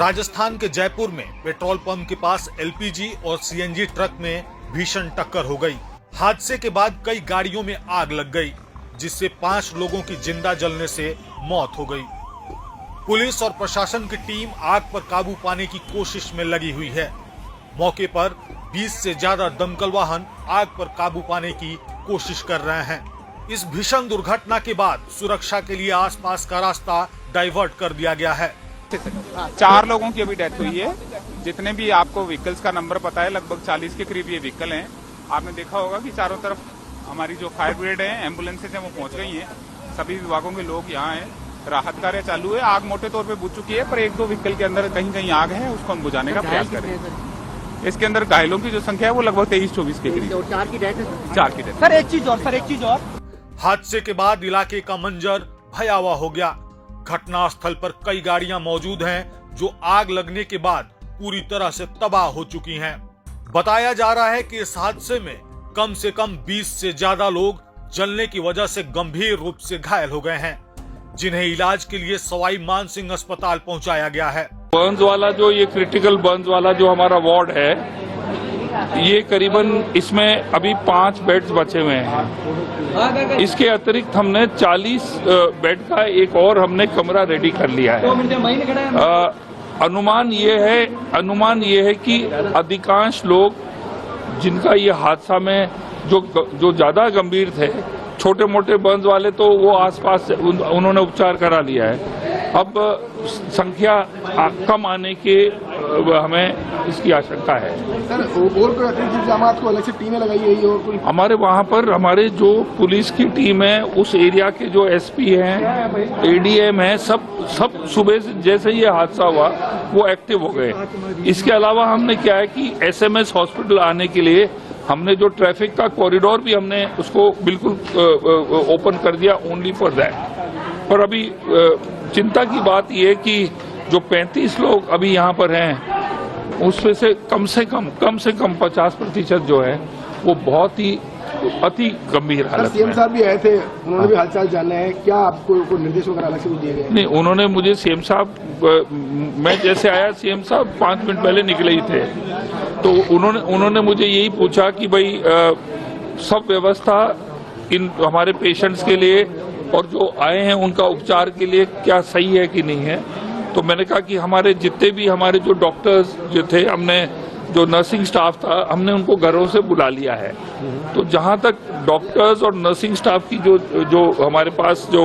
राजस्थान के जयपुर में petrol pump के पास एलपीजी और सीएनजी ट्रक में भीषण टक्कर हो गई। हादसे के बाद कई गाड़ियों में आग लग गई, जिससे 5 लोगों की जिंदा जलने से मौत हो गई। पुलिस और प्रशासन की टीम आग पर काबू पाने की कोशिश में लगी हुई है। मौके पर 20 से ज्यादा दमकल वाहन आग पर काबू पाने की कोशिश कर रहे हैं। इस भीषण दुर्घटना के बाद सुरक्षा के लिए आसपास का रास्ता डाइवर्ट कर दिया गया है। 4 लोगों की अभी डेथ हुई है। जितने भी आपको व्हीकल्स का नंबर पता है, लगभग 40 के करीब ये व्हीकल हैं। आपने देखा होगा कि चारों तरफ हमारी जो फायर ब्रिगेड है, एम्बुलेंसेज हैं, वो पहुंच गई हैं। सभी विभागों के लोग यहाँ हैं। राहत कार्य चालू है। आग मोटे तौर पे बुझ चुकी है, पर 1-2 व्हीकल के अंदर कहीं कहीं आग है, उसको हम बुझाने का प्रयास करेंगे। इसके अंदर घायलों की जो संख्या है वो लगभग 23-24 के करीब। 4 की डेथ है। 4 की डेथ। सर एक चीज और हादसे के बाद इलाके का मंजर भयावह हो गया। घटनास्थल पर कई गाड़ियां मौजूद हैं, जो आग लगने के बाद पूरी तरह से तबाह हो चुकी हैं। बताया जा रहा है कि इस हादसे में कम से कम 20 से ज्यादा लोग जलने की वजह से गंभीर रूप से घायल हो गए हैं, जिन्हें इलाज के लिए सवाई मानसिंह अस्पताल पहुंचाया गया है। बर्न्स वाला जो ये क्रिटिकल बर्न्स वाला जो हमारा वार्ड है, ये करीबन इसमें अभी 5 बेड्स बचे हुए हैं। इसके अतिरिक्त हमने 40 बेड का एक और हमने कमरा रेडी कर लिया है। अनुमान ये है कि अधिकांश लोग जिनका ये हादसा में जो ज्यादा गंभीर थे, छोटे मोटे बर्न्स वाले, तो वो आसपास उन्होंने उपचार करा लिया है। अब संख्या कम आने के हमें इसकी आशंका है। सर, और कोई अतिरिक्त इंतजाम को अलग से टीमें लगाई गई है? और कोई हमारे वहाँ पर हमारे जो पुलिस की टीम है, उस एरिया के जो एसपी हैं, एडीएम हैं, सब सुबह से जैसे ये हादसा हुआ वो एक्टिव हो गए। इसके अलावा हमने क्या है कि एसएमएस हॉस्पिटल आने के लिए हमने जो ट्रैफिक का कॉरिडोर भी हमने उसको बिल्कुल ओपन कर दिया, ओनली फॉर दैट। पर अभी चिंता की बात यह है कि जो 35 लोग अभी यहाँ पर हैं, उसमें से कम से कम 50% जो है वो बहुत ही अति गंभीर हालत में। सीएम साहब भी आए थे, उन्होंने भी हालचाल जाना है। क्या आपको निर्देश वगैरह अलग से दिए गए? नहीं, उन्होंने मुझे सीएम साहब, मैं जैसे आया सीएम साहब 5 मिनट पहले निकले ही थे, तो उन्होंने मुझे यही पूछा कि भाई सब व्यवस्था इन हमारे पेशेंट्स के लिए और जो आए हैं उनका उपचार के लिए क्या सही है कि नहीं है। तो मैंने कहा कि हमारे जितने भी हमारे जो डॉक्टर्स जो थे, हमने जो नर्सिंग स्टाफ था, हमने उनको घरों से बुला लिया है। तो जहां तक डॉक्टर्स और नर्सिंग स्टाफ की जो हमारे पास जो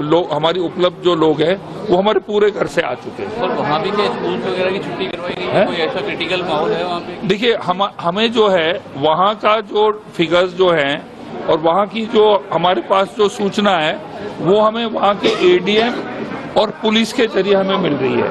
लोग हमारी उपलब्ध जो लोग हैं, वो हमारे पूरे घर से आ चुके हैं। सर, वहाँ भी क्या स्कूल वगैरह की छुट्टी करवाई गई है? कोई ऐसा क्रिटिकल माहौल है वहाँ पे? देखिए, हमें जो है वहाँ का जो फिगर्स जो हैं और वहाँ की जो हमारे पास जो सूचना है, वो हमें वहाँ के एडीएम और पुलिस के जरिए हमें मिल रही है।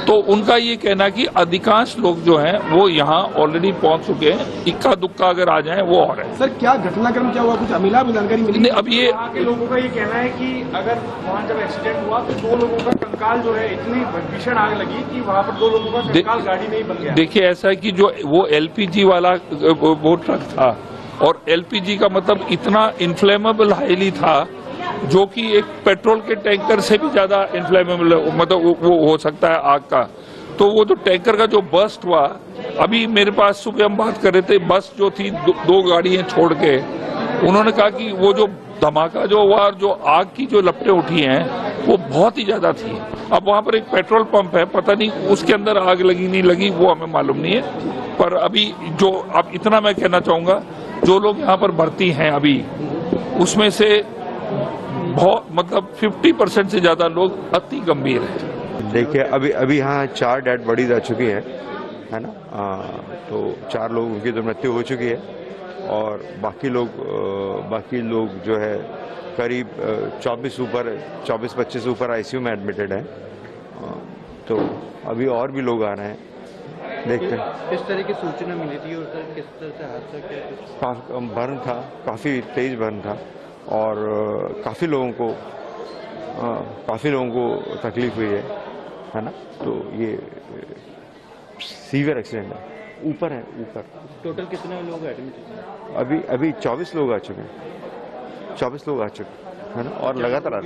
तो उनका ये कहना कि अधिकांश लोग जो हैं वो यहाँ ऑलरेडी पहुँच चुके हैं। इक्का दुक्का अगर आ जाए वो और है। सर, क्या घटनाक्रम क्या हुआ, कुछ मिला जानकारी मिली? नहीं, अब ये लोगों का ये कहना है कि अगर वहाँ जब एक्सीडेंट हुआ तो 2 लोगों का कंकाल जो है, इतनी भीषण आग लगी कि वहाँ पर 2 लोगों का कंकाल गाड़ी में ही बन गया। देखिए, ऐसा है कि जो वो एलपीजी वाला वो ट्रक था, और एलपीजी का मतलब इतना इन्फ्लेमेबल हाईली था, जो कि एक पेट्रोल के टैंकर से भी ज्यादा इन्फ्लेमेबल, मतलब वो हो सकता है आग का। तो वो जो टैंकर का जो बस्ट हुआ, अभी मेरे पास सुबह हम बात कर रहे थे, बस जो थी 2 गाड़ियां छोड़ के, उन्होंने कहा कि वो जो धमाका जो हुआ और जो आग की जो लपटें उठी हैं वो बहुत ही ज्यादा थी। अब वहां पर एक पेट्रोल पंप है, पता नहीं उसके अंदर आग लगी नहीं लगी वो हमें मालूम नहीं है। पर अभी जो अब इतना मैं कहना चाहूंगा, जो लोग यहाँ पर भर्ती हैं अभी, उसमें से बहुत मतलब 50% से ज्यादा लोग अति गंभीर हैं। देखिए, अभी यहाँ 4 डेड बॉडीज आ चुकी है ना। तो 4 लोगों की तो मृत्यु हो चुकी है, और बाकी लोग जो है करीब 24-25 ऊपर आईसीयू में एडमिटेड है। तो अभी और भी लोग आ रहे हैं, देखते हैं। किस तरह की सूचना मिली थी और सर किस तरह से हादसा? बर्न था, काफी तेज बर्न था, और काफी लोगों को तकलीफ हुई है ना। तो ये सीवियर एक्सीडेंट है। ऊपर टोटल कितने लोग एडमिट हैं? अभी 24 लोग आ चुके हैं। है ना, और लगातार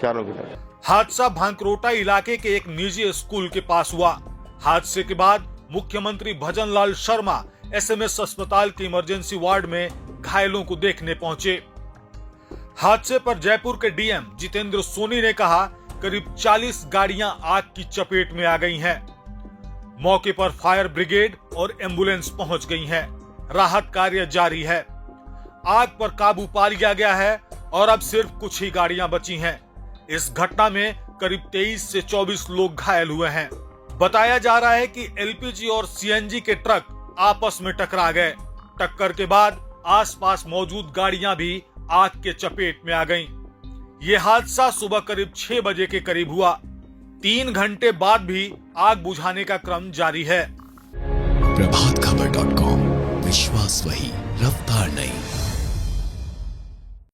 चारों की डेथ। हादसा भांकरोटा इलाके के एक निजी स्कूल के पास हुआ। हादसे के बाद मुख्यमंत्री भजनलाल शर्मा एसएमएस अस्पताल के इमरजेंसी वार्ड में घायलों को देखने पहुंचे। हादसे पर जयपुर के डीएम जितेंद्र सोनी ने कहा, करीब 40 गाड़ियां आग की चपेट में आ गई हैं। मौके पर फायर ब्रिगेड और एम्बुलेंस पहुंच गई हैं। राहत कार्य जारी है। आग पर काबू पा लिया गया है और अब सिर्फ कुछ ही गाड़ियां बची हैं। इस घटना में करीब 23 से 24 लोग घायल हुए हैं। बताया जा रहा है कि एलपीजी और सीएनजी के ट्रक आपस में टकरा गए। टक्कर के बाद आसपास मौजूद गाड़ियां भी आग के चपेट में आ गईं। ये हादसा सुबह करीब 6 बजे के करीब हुआ। 3 घंटे बाद भी आग बुझाने का क्रम जारी है। प्रभातखबर.com, विश्वास वही, रफ्तार नहीं।